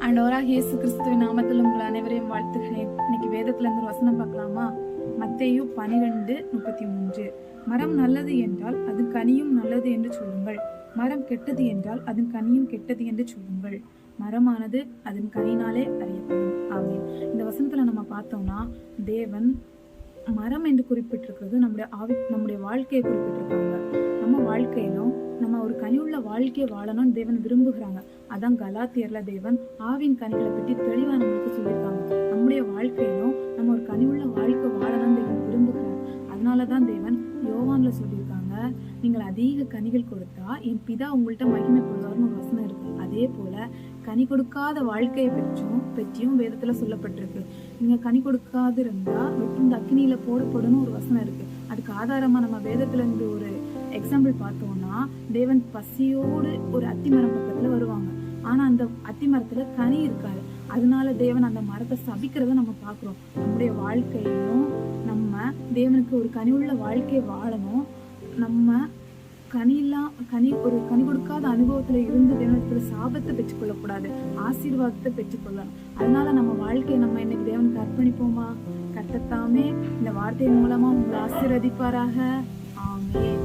ஆண்டவராக இயேசு கிறிஸ்துவின் நாமத்தில் உங்கள் அனைவரையும் வாழ்த்துகிறேன். இன்னைக்கு வேதத்துல இருந்து ஒரு வசனம் பார்க்கலாமா? மத்தேயு 12:33. மரம் நல்லது என்றால் அது கனியும் நல்லது என்று சொல்லுங்கள், மரம் கெட்டது என்றால் அதன் கனியும் கெட்டது என்று சொல்லுங்கள், மரமானது அதன் கனியினாலே அறியப்படும். ஆமென். இந்த வசனத்துல நம்ம பார்த்தோம்னா தேவன் மரம் என்று குறிப்பிட்டிருக்கிறது நம்முடைய வாழ்க்கையை குறிப்பிட்டிருக்காங்க. நம்ம வாழ்க்கையிலும் நம்ம ஒரு கனியுள்ள வாழ்க்கையை வாழணும்னு தேவன் விரும்புகிறாங்க. அதான் கலாத்தியர்ல தேவன் ஆவின் கனிகளை பற்றி தெளிவா நம்மளுக்கு சொல்லியிருக்காங்க. நம்முடைய வாழ்க்கையிலும் நம்ம ஒரு கனியுள்ள வாழ்க்கை வாழணும்னு தேவன் விரும்புகிறார். அதனாலதான் தேவன் யோவான்ல சொல்லியிருக்காங்க, நீங்கள் அதிக கனிகள் கொடுத்தா என் பிதா உங்கள்கிட்ட மகிமைப்படுவார்னு ஒரு வசனம் இருக்கு. அதே போல கனி கொடுக்காத வாழ்க்கையை பற்றியும் வேதத்துல சொல்லப்பட்டிருக்கு. நீங்க கனி கொடுக்காது இருந்தா வெட்டுண்டு அக்கினியில போடப்படும் ஒரு வசனம் இருக்கு. அதுக்கு ஆதாரமா நம்ம வேதத்துல இருந்து ஒரு எக்ஸாம்பிள் பார்த்தோம்னா, தேவன் பசியோடு ஒரு அத்தி மரம் பக்கத்துல வருவாங்க. ஆனா அந்த அத்தி மரத்துல கனி இருக்காது. அதனால தேவன் அந்த மரத்தை சபிக்கிறத நம்ம பாக்குறோம். நம்முடைய வாழ்க்கையிலும் நம்ம தேவனுக்கு ஒரு கனிவுள்ள வாழ்க்கையை வாழணும். நம்ம ஒரு கனி கொடுக்காத அனுபவத்துல இருந்து தேவனத்துல சாபத்தை பெற்றுக்கொள்ளக்கூடாது, ஆசீர்வாதத்தை பெற்றுக்கொள்ளணும். அதனால நம்ம வாழ்க்கையை நம்ம இன்னைக்கு தேவனுக்கு அர்ப்பணிப்போமா? கர்த்தர் தாமே இந்த வார்த்தை மூலமா உங்களை ஆசீர்வதிப்பாராக. ஆமென்.